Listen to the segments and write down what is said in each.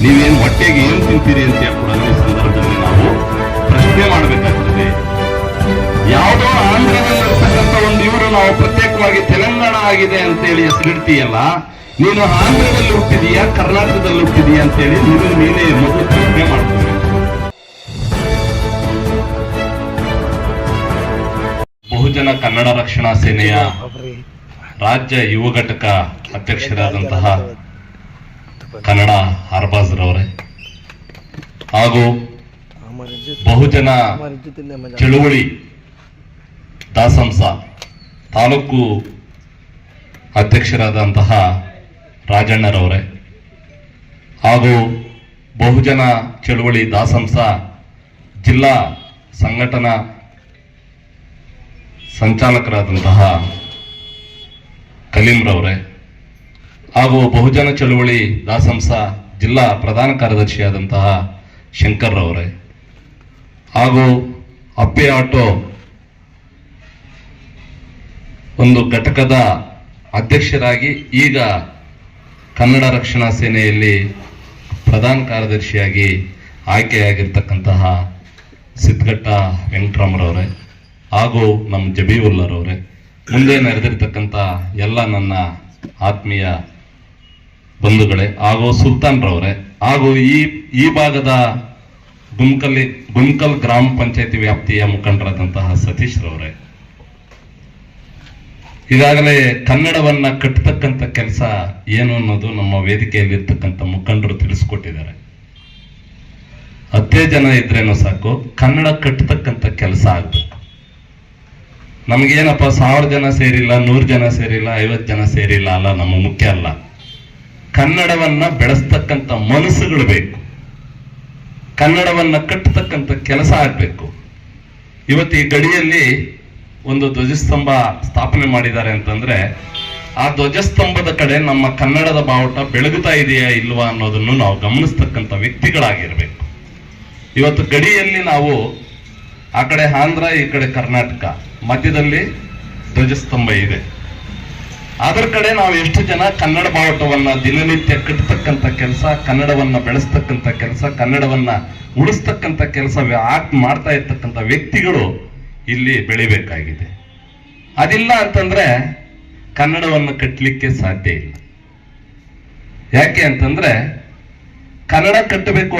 ನೀವೇನು ಹೊಟ್ಟೆಗೆ ಏನು ತಿಂತೀರಿ ಅಂತ ಕೂಡ ಈ ಸಂದರ್ಭದಲ್ಲಿ ನಾವು ಪ್ರಶ್ನೆ ಮಾಡಬೇಕಾಗ್ತದೆ. ಯಾವುದೋ ಆಂಧ್ರದಲ್ಲಿರ್ತಕ್ಕಂಥ ಒಂದು ಇವರು ನಾವು ಪ್ರತ್ಯೇಕವಾಗಿ ತೆಲಂಗಾಣ ಆಗಿದೆ ಅಂತೇಳಿ ಹೆಸರಿಡ್ತೀಯಲ್ಲ, ನೀನು ಆಂಧ್ರದಲ್ಲಿ ಹುಟ್ಟಿದೀಯಾ ಕರ್ನಾಟಕದಲ್ಲಿ ಹುಟ್ಟಿದೀಯಾ ಅಂತೇಳಿ ನೀನೇ ಮೊದಲು ಪ್ರಶ್ನೆ ಮಾಡ್ತೀವಿ. ಬಹುಜನ ಕನ್ನಡ ರಕ್ಷಣಾ ಸೇನೆಯ ರಾಜ್ಯ ಯುವ ಘಟಕ ಅಧ್ಯಕ್ಷರಾದಂತಹ ಕನ್ನಡ ಹರ್ಬಾಜ್ರವರೇ ಹಾಗೂ ಬಹುಜನ ಚಳುವಳಿ ದಾಸಂಸ ತಾಲೂಕು ಅಧ್ಯಕ್ಷರಾದಂತಹ ರಾಜಣ್ಣರವರೇ ಹಾಗೂ ಬಹುಜನ ಚಳುವಳಿ ದಾಸಂಸ ಜಿಲ್ಲಾ ಸಂಘಟನಾ ಸಂಚಾಲಕರಾದಂತಹ ಕಲೀಂರವರೇ ಹಾಗೂ ಬಹುಜನ ಚಳುವಳಿ ದಾಸಂಸ ಜಿಲ್ಲಾ ಪ್ರಧಾನ ಕಾರ್ಯದರ್ಶಿಯಾದಂತಹ ಶಂಕರ್ರವರೇ ಹಾಗೂ ಅಪ್ಪೆ ಆಟೋ ಒಂದು ಘಟಕದ ಅಧ್ಯಕ್ಷರಾಗಿ ಈಗ ಕನ್ನಡ ರಕ್ಷಣಾ ಸೇನೆಯಲ್ಲಿ ಪ್ರಧಾನ ಕಾರ್ಯದರ್ಶಿಯಾಗಿ ಆಯ್ಕೆಯಾಗಿರ್ತಕ್ಕಂತಹ ಸಿದ್ಧಘಟ್ಟ ವೆಂಕಟರಾಮರವರೇ ಹಾಗೂ ನಮ್ಮ ಜಬೀವುಲ್ಲರವರೇ, ಮುಂದೆ ನೆರೆದಿರ್ತಕ್ಕಂಥ ಎಲ್ಲ ನನ್ನ ಆತ್ಮೀಯ ಬಂಧುಗಳೇ ಹಾಗೂ ಸುಲ್ತಾನ್ರವರೇ ಹಾಗೂ ಈ ಭಾಗದ ಗುಮ್ಕಲ್ ಗ್ರಾಮ ಪಂಚಾಯತಿ ವ್ಯಾಪ್ತಿಯ ಮುಖಂಡರಾದಂತಹ ಸತೀಶ್ ರವರೇ, ಈಗಾಗಲೇ ಕನ್ನಡವನ್ನ ಕಟ್ಟತಕ್ಕಂಥ ಕೆಲಸ ಏನು ಅನ್ನೋದು ನಮ್ಮ ವೇದಿಕೆಯಲ್ಲಿರ್ತಕ್ಕಂಥ ಮುಖಂಡರು ತಿಳಿಸ್ಕೊಟ್ಟಿದ್ದಾರೆ. 10 ಜನ ಇದ್ರೇನು ಸಾಕು, ಕನ್ನಡ ಕಟ್ಟತಕ್ಕಂಥ ಕೆಲಸ ಆಗ್ಬೇಕು. ನಮಗೇನಪ್ಪ 1000 ಜನ ಸೇರಿಲ್ಲ, 100 ಜನ ಸೇರಿಲ್ಲ, 50 ಜನ ಸೇರಿಲ್ಲ ಅಲ್ಲ, ನಮ್ಮ ಮುಖ್ಯ ಅಲ್ಲ. ಕನ್ನಡವನ್ನ ಬೆಳೆಸ್ತಕ್ಕಂಥ ಮನಸ್ಸುಗಳು ಬೇಕು, ಕನ್ನಡವನ್ನ ಕಟ್ಟತಕ್ಕಂಥ ಕೆಲಸ ಆಗ್ಬೇಕು. ಇವತ್ತು ಈ ಗಡಿಯಲ್ಲಿ ಒಂದು ಧ್ವಜಸ್ತಂಭ ಸ್ಥಾಪನೆ ಮಾಡಿದ್ದಾರೆ ಅಂತಂದ್ರೆ ಆ ಧ್ವಜಸ್ತಂಭದ ಕಡೆ ನಮ್ಮ ಕನ್ನಡದ ಬಾವುಟ ಬೆಳಗುತ್ತಾ ಇದೆಯಾ ಇಲ್ವಾ ಅನ್ನೋದನ್ನು ನಾವು ಗಮನಿಸ್ತಕ್ಕಂಥ ವ್ಯಕ್ತಿಗಳಾಗಿರ್ಬೇಕು. ಇವತ್ತು ಗಡಿಯಲ್ಲಿ ನಾವು ಆ ಕಡೆ ಆಂಧ್ರ, ಈ ಕಡೆ ಕರ್ನಾಟಕ, ಮಧ್ಯದಲ್ಲಿ ಧ್ವಜಸ್ತಂಭ ಇದೆ. ಅದರ ಕಡೆ ನಾವು ಎಷ್ಟು ಜನ ಕನ್ನಡ ಬಾವುಟವನ್ನ ದಿನನಿತ್ಯ ಕಟ್ಟತಕ್ಕಂಥ ಕೆಲಸ, ಕನ್ನಡವನ್ನ ಬೆಳೆಸ್ತಕ್ಕಂಥ ಕೆಲಸ, ಕನ್ನಡವನ್ನ ಉಳಿಸ್ತಕ್ಕಂಥ ಕೆಲಸ ಮಾಡ್ತಾ ಇರ್ತಕ್ಕಂಥ ವ್ಯಕ್ತಿಗಳು ಇಲ್ಲಿ ಬೆಳಿಬೇಕಾಗಿದೆ. ಅದಿಲ್ಲ ಅಂತಂದ್ರೆ ಕನ್ನಡವನ್ನು ಕಟ್ಟಲಿಕ್ಕೆ ಸಾಧ್ಯ ಇಲ್ಲ. ಯಾಕೆ ಅಂತಂದ್ರೆ ಕನ್ನಡ ಕಟ್ಟಬೇಕು,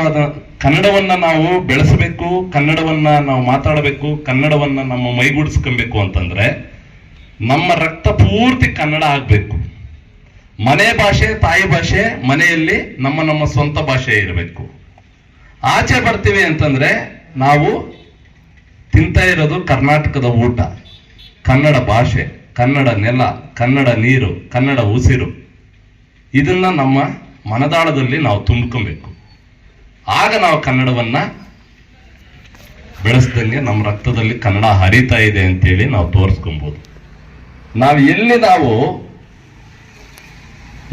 ಕನ್ನಡವನ್ನ ನಾವು ಬೆಳೆಸಬೇಕು, ಕನ್ನಡವನ್ನ ನಾವು ಮಾತಾಡಬೇಕು, ಕನ್ನಡವನ್ನ ನಮ್ಮ ಮೈಗೂಡಿಸ್ಕೊಬೇಕು ಅಂತಂದ್ರೆ ನಮ್ಮ ರಕ್ತ ಪೂರ್ತಿ ಕನ್ನಡ ಆಗ್ಬೇಕು. ಮನೆ ಭಾಷೆ, ತಾಯಿ ಭಾಷೆ ಮನೆಯಲ್ಲಿ ನಮ್ಮ ಸ್ವಂತ ಭಾಷೆ ಇರಬೇಕು. ಆಚೆ ಬರ್ತೀವಿ ಅಂತಂದ್ರೆ ನಾವು ತಿಂತಾ ಇರೋದು ಕರ್ನಾಟಕದ ಊಟ, ಕನ್ನಡ ಭಾಷೆ, ಕನ್ನಡ ನೆಲ, ಕನ್ನಡ ನೀರು, ಕನ್ನಡ ಉಸಿರು, ಇದನ್ನ ನಮ್ಮ ಮನದಾಳದಲ್ಲಿ ನಾವು ತುಂಬ್ಕೊಬೇಕು. ಆಗ ನಾವು ಕನ್ನಡವನ್ನ ಬೆಳೆಸ್ದಂಗೆ ನಮ್ಮ ರಕ್ತದಲ್ಲಿ ಕನ್ನಡ ಹರಿತಾ ಇದೆ ಅಂತೇಳಿ ನಾವು ತೋರಿಸ್ಕೊಬಹುದು. ನಾವು ಎಲ್ಲಿ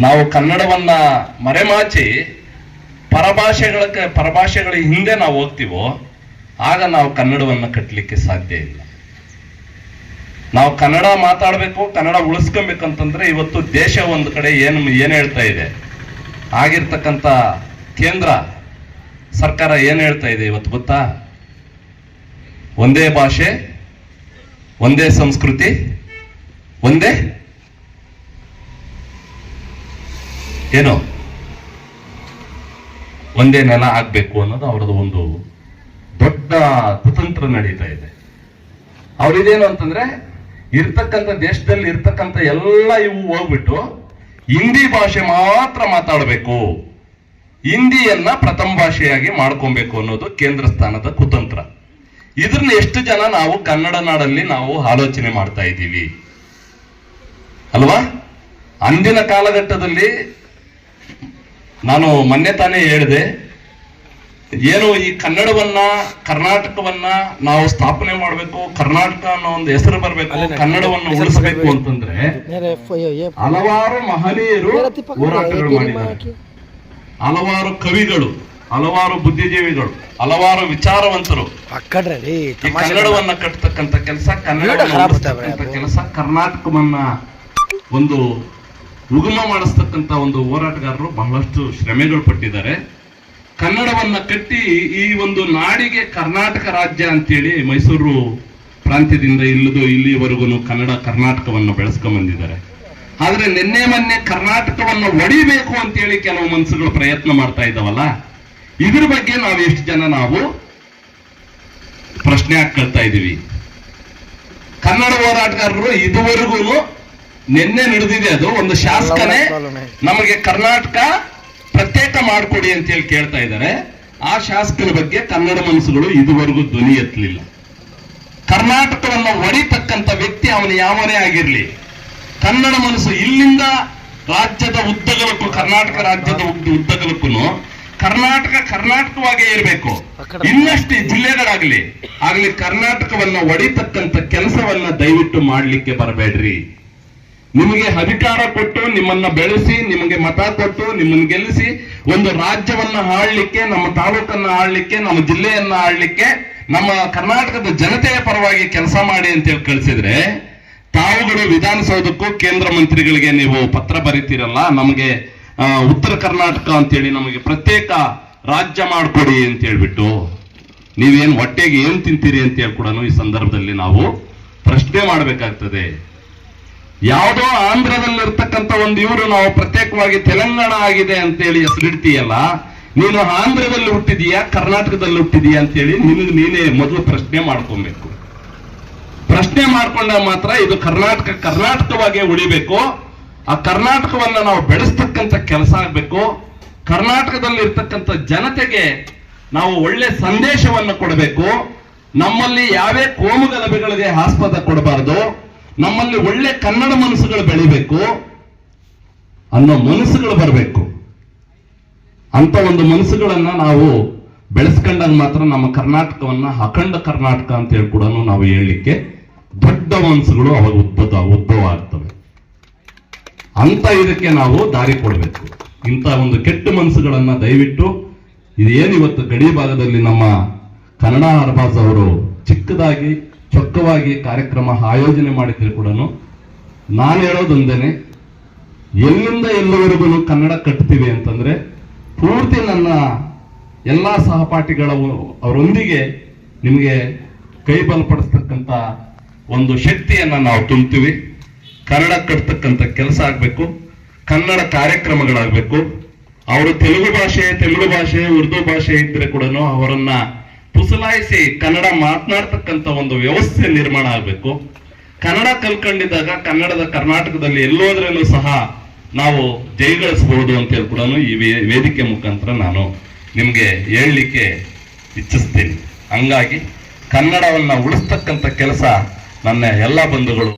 ನಾವು ಕನ್ನಡವನ್ನ ಮರೆಮಾಚಿ ಪರಭಾಷೆಗಳ ಹಿಂದೆ ನಾವು ಹೋಗ್ತೀವೋ ಆಗ ನಾವು ಕನ್ನಡವನ್ನ ಕಟ್ಟಲಿಕ್ಕೆ ಸಾಧ್ಯ ಇಲ್ಲ. ನಾವು ಕನ್ನಡ ಮಾತಾಡಬೇಕು, ಕನ್ನಡ ಉಳಿಸ್ಕೊಬೇಕಂತಂದ್ರೆ ಇವತ್ತು ದೇಶ ಒಂದು ಕಡೆ ಏನ್ ಹೇಳ್ತಾ ಇದೆ, ಆಗಿರ್ತಕ್ಕಂಥ ಕೇಂದ್ರ ಸರ್ಕಾರ ಏನ್ ಹೇಳ್ತಾ ಇದೆ ಇವತ್ತು ಗೊತ್ತಾ? ಒಂದೇ ಭಾಷೆ, ಒಂದೇ ಸಂಸ್ಕೃತಿ, ಒಂದೇ ಒಂದೇ ನೆಲ ಆಗ್ಬೇಕು ಅನ್ನೋದು ಅವರದ್ದು ಒಂದು ದೊಡ್ಡ ಕುತಂತ್ರ ನಡೀತಾ ಇದೆ. ಅವ್ರಿದೇನು ಅಂತಂದ್ರೆ ಇರ್ತಕ್ಕಂಥ ದೇಶದಲ್ಲಿ ಇರ್ತಕ್ಕಂಥ ಎಲ್ಲ ಇವು ಹೋಗ್ಬಿಟ್ಟು ಹಿಂದಿ ಭಾಷೆ ಮಾತ್ರ ಮಾತಾಡಬೇಕು, ಹಿಂದಿಯನ್ನ ಪ್ರಥಮ ಭಾಷೆಯಾಗಿ ಮಾಡ್ಕೊಬೇಕು ಅನ್ನೋದು ಕೇಂದ್ರ ಸ್ಥಾನದ ಕುತಂತ್ರ. ಇದನ್ನ ಎಷ್ಟು ಜನ ನಾವು ಕನ್ನಡ ನಾಡಲ್ಲಿ ನಾವು ಆಲೋಚನೆ ಮಾಡ್ತಾ ಇದ್ದೀವಿ ಅಲ್ವಾ? ಅಂದಿನ ಕಾಲಘಟ್ಟದಲ್ಲಿ ನಾನು ಮೊನ್ನೆ ತಾನೇ ಹೇಳಿದೆ, ಏನು ಈ ಕನ್ನಡವನ್ನ, ಕರ್ನಾಟಕವನ್ನ ನಾವು ಸ್ಥಾಪನೆ ಮಾಡಬೇಕು, ಕರ್ನಾಟಕ ಅನ್ನೋ ಒಂದು ಹೆಸರು ಬರಬೇಕು, ಕನ್ನಡವನ್ನು ಉಳಿಸಬೇಕು ಅಂತಂದ್ರೆ ಹಲವಾರು ಮಹನೀಯರು ಹೋರಾಟಗಳು ಮಾಡಿದ್ದಾರೆ. ಹಲವಾರು ಕವಿಗಳು, ಹಲವಾರು ಬುದ್ಧಿಜೀವಿಗಳು, ಹಲವಾರು ವಿಚಾರವಂತರು ಈ ಕನ್ನಡವನ್ನ ಕಟ್ಟತಕ್ಕಂಥ ಕೆಲಸ, ಕನ್ನಡವನ್ನ ಕೆಲಸ, ಕರ್ನಾಟಕವನ್ನ ಒಂದು ಉಗಮ ಮಾಡಿಸ್ತಕ್ಕಂಥ ಒಂದು ಹೋರಾಟಗಾರರು ಬಹಳಷ್ಟು ಶ್ರಮೆಗಳು ಪಟ್ಟಿದ್ದಾರೆ. ಕನ್ನಡವನ್ನ ಕಟ್ಟಿ ಈ ಒಂದು ನಾಡಿಗೆ ಕರ್ನಾಟಕ ರಾಜ್ಯ ಅಂತೇಳಿ ಮೈಸೂರು ಪ್ರಾಂತ್ಯದಿಂದ ಇಲ್ಲಿವರೆಗೂ ಕರ್ನಾಟಕವನ್ನು ಬೆಳೆಸ್ಕೊಂಡ್ ಬಂದಿದ್ದಾರೆ. ಆದ್ರೆ ನಿನ್ನೆ ಮೊನ್ನೆ ಕರ್ನಾಟಕವನ್ನು ಒಡಿಬೇಕು ಅಂತೇಳಿ ಕೆಲವು ಮನಸ್ಸುಗಳು ಪ್ರಯತ್ನ ಮಾಡ್ತಾ ಇದ್ದಾವಲ್ಲ, ಇದ್ರ ಬಗ್ಗೆ ನಾವು ಎಷ್ಟು ಜನ ನಾವು ಪ್ರಶ್ನೆ ಹಾಕೊಳ್ತಾ ಇದೀವಿ. ಕನ್ನಡ ಹೋರಾಟಗಾರರು ಇದುವರೆಗೂ ನಿನ್ನೆ ನಡೆದಿದೆ, ಅದು ಒಂದು ಶಾಸಕನೇ ನಮಗೆ ಕರ್ನಾಟಕ ಪ್ರತ್ಯೇಕ ಮಾಡಿಕೊಡಿ ಅಂತ ಹೇಳಿ ಕೇಳ್ತಾ ಇದ್ದಾರೆ. ಆ ಶಾಸಕರ ಬಗ್ಗೆ ಕನ್ನಡ ಮನಸ್ಸುಗಳು ಇದುವರೆಗೂ ಧ್ವನಿ ಎತ್ತಲಿಲ್ಲ. ಕರ್ನಾಟಕವನ್ನು ಒಡಿತಕ್ಕಂಥ ವ್ಯಕ್ತಿ ಅವನು ಯಾವನೇ ಆಗಿರ್ಲಿ, ಕನ್ನಡ ಮನಸ್ಸು ಇಲ್ಲಿಂದ ರಾಜ್ಯದ ಉದ್ದಗಲಕ್ಕೂ, ಕರ್ನಾಟಕ ರಾಜ್ಯದ ಉದ್ದಗಲಕ್ಕೂ ಕರ್ನಾಟಕವಾಗೇ ಇರಬೇಕು. ಇನ್ನಷ್ಟು ಜಿಲ್ಲೆಗಳಾಗ್ಲಿ ಕರ್ನಾಟಕವನ್ನ ಒಡಿತಕ್ಕಂಥ ಕೆಲಸವನ್ನ ದಯವಿಟ್ಟು ಮಾಡ್ಲಿಕ್ಕೆ ಬರಬೇಡ್ರಿ. ನಿಮಗೆ ಅಧಿಕಾರ ಕೊಟ್ಟು, ನಿಮ್ಮನ್ನ ಬೆಳೆಸಿ, ನಿಮಗೆ ಮತ ಕೊಟ್ಟು, ನಿಮ್ಮನ್ನ ಗೆಲ್ಲಿಸಿ ಒಂದು ರಾಜ್ಯವನ್ನ ಆಳ್ಲಿಕ್ಕೆ, ನಮ್ಮ ತಾಲೂಕನ್ನ ಆಳ್ಲಿಕ್ಕೆ, ನಮ್ಮ ಜಿಲ್ಲೆಯನ್ನ ಆಳ್ಲಿಕ್ಕೆ, ನಮ್ಮ ಕರ್ನಾಟಕದ ಜನತೆಯ ಪರವಾಗಿ ಕೆಲಸ ಮಾಡಿ ಅಂತೇಳಿ ಕಳಿಸಿದ್ರೆ, ತಾವುಗಳು ವಿಧಾನಸೌಧಕ್ಕೂ ಕೇಂದ್ರ ಮಂತ್ರಿಗಳಿಗೆ ನೀವು ಪತ್ರ ಬರೀತೀರಲ್ಲ, ನಮಗೆ ಉತ್ತರ ಕರ್ನಾಟಕ ಅಂತೇಳಿ ನಮಗೆ ಪ್ರತ್ಯೇಕ ರಾಜ್ಯ ಮಾಡಿಕೊಡಿ ಅಂತ ಹೇಳ್ಬಿಟ್ಟು, ನೀವೇನ್ ಹೊಟ್ಟೆಗೆ ಏನ್ ತಿಂತೀರಿ ಅಂತ ಹೇಳಿ ಕೂಡ ಈ ಸಂದರ್ಭದಲ್ಲಿ ನಾವು ಪ್ರಶ್ನೆ ಮಾಡಬೇಕಾಗ್ತದೆ. ಯಾವುದೋ ಆಂಧ್ರದಲ್ಲಿರ್ತಕ್ಕಂಥ ಒಂದು ಇವರು ನಾವು ಪ್ರತ್ಯೇಕವಾಗಿ ತೆಲಂಗಾಣ ಆಗಿದೆ ಅಂತೇಳಿ ಹೆಸರಿಡ್ತೀಯಲ್ಲ, ನೀನು ಆಂಧ್ರದಲ್ಲಿ ಹುಟ್ಟಿದೀಯಾ ಕರ್ನಾಟಕದಲ್ಲಿ ಹುಟ್ಟಿದೀಯಾ ಅಂತೇಳಿ ನೀನೇ ಮೊದಲು ಪ್ರಶ್ನೆ ಮಾಡ್ಕೊಬೇಕು. ಪ್ರಶ್ನೆ ಮಾಡ್ಕೊಂಡಾಗ ಮಾತ್ರ ಇದು ಕರ್ನಾಟಕವಾಗಿ ಉಳಿಬೇಕು. ಆ ಕರ್ನಾಟಕವನ್ನ ನಾವು ಬೆಳೆಸ್ತಕ್ಕಂಥ ಕೆಲಸ ಆಗ್ಬೇಕು. ಕರ್ನಾಟಕದಲ್ಲಿ ಇರ್ತಕ್ಕಂಥ ಜನತೆಗೆ ನಾವು ಒಳ್ಳೆ ಸಂದೇಶವನ್ನು ಕೊಡಬೇಕು. ನಮ್ಮಲ್ಲಿ ಯಾವೇ ಕೋಮು ಗಲಭೆಗಳಿಗೆ ಆಸ್ಪದ ಕೊಡಬಾರದು. ನಮ್ಮಲ್ಲಿ ಒಳ್ಳೆ ಕನ್ನಡ ಮನಸ್ಸುಗಳು ಬೆಳಿಬೇಕು ಅನ್ನೋ ಮನಸ್ಸುಗಳು ಬರಬೇಕು. ಅಂತ ಒಂದು ಮನಸ್ಸುಗಳನ್ನ ನಾವು ಬೆಳೆಸ್ಕೊಂಡಾಗ ಮಾತ್ರ ನಮ್ಮ ಕರ್ನಾಟಕವನ್ನ ಅಖಂಡ ಕರ್ನಾಟಕ ಅಂತ ಹೇಳಿ ಕೂಡ ನಾವು ಹೇಳಲಿಕ್ಕೆ ದೊಡ್ಡ ಮನಸ್ಸುಗಳು ಅವಾಗ ಉದ್ಭವ ಆಗ್ತವೆ. ಅಂತ ಇದಕ್ಕೆ ನಾವು ದಾರಿ ಕೊಡಬೇಕು. ಇಂಥ ಒಂದು ಕೆಟ್ಟ ಮನಸ್ಸುಗಳನ್ನ ದಯವಿಟ್ಟು, ಇದೇನು ಇವತ್ತು ಗಡಿ ಭಾಗದಲ್ಲಿ ನಮ್ಮ ಕನ್ನಡ ಅರ್ಬಾಜ್ ಅವರು ಚಿಕ್ಕದಾಗಿ ಚೊಕ್ಕವಾಗಿ ಕಾರ್ಯಕ್ರಮ ಆಯೋಜನೆ ಮಾಡಿದ್ರೆ ಕೂಡ ನಾನು ಹೇಳೋದೊಂದೇನೆ, ಎಲ್ಲಿಂದ ಎಲ್ಲವರೆಗೂ ಕನ್ನಡ ಕಟ್ತೀವಿ ಅಂತಂದ್ರೆ ಪೂರ್ತಿ ನನ್ನ ಎಲ್ಲಾ ಸಹಪಾಠಿಗಳ ಅವರೊಂದಿಗೆ ನಿಮಗೆ ಕೈ ಬಲಪಡಿಸ್ತಕ್ಕಂಥ ಒಂದು ಶಕ್ತಿಯನ್ನ ನಾವು ತುಂಬ್ತೀವಿ. ಕನ್ನಡ ಕಟ್ತಕ್ಕಂಥ ಕೆಲಸ ಆಗ್ಬೇಕು, ಕನ್ನಡ ಕಾರ್ಯಕ್ರಮಗಳಾಗಬೇಕು. ಅವರು ತೆಲುಗು ಭಾಷೆ ಉರ್ದು ಭಾಷೆ ಇದ್ರೆ ಕೂಡ ಅವರನ್ನ ಪುಸಲಾಯಿಸಿ ಕನ್ನಡ ಮಾತನಾಡ್ತಕ್ಕಂಥ ಒಂದು ವ್ಯವಸ್ಥೆ ನಿರ್ಮಾಣ ಆಗಬೇಕು. ಕನ್ನಡ ಕಲ್ಕೊಂಡಿದ್ದಾಗ ಕನ್ನಡದ ಕರ್ನಾಟಕದಲ್ಲಿ ಎಲ್ಲೋದ್ರಲ್ಲೂ ಸಹ ನಾವು ಜಯಗಳಿಸಬಹುದು ಅಂತ ಹೇಳಿ ಕೂಡ ಈ ವೇದಿಕೆ ಮುಖಾಂತರ ನಾನು ನಿಮ್ಗೆ ಹೇಳಲಿಕ್ಕೆ ಇಚ್ಛಿಸ್ತೀನಿ. ಹಂಗಾಗಿ ಕನ್ನಡವನ್ನ ಉಳಿಸ್ತಕ್ಕಂಥ ಕೆಲಸ ನನ್ನ ಎಲ್ಲ ಬಂಧುಗಳು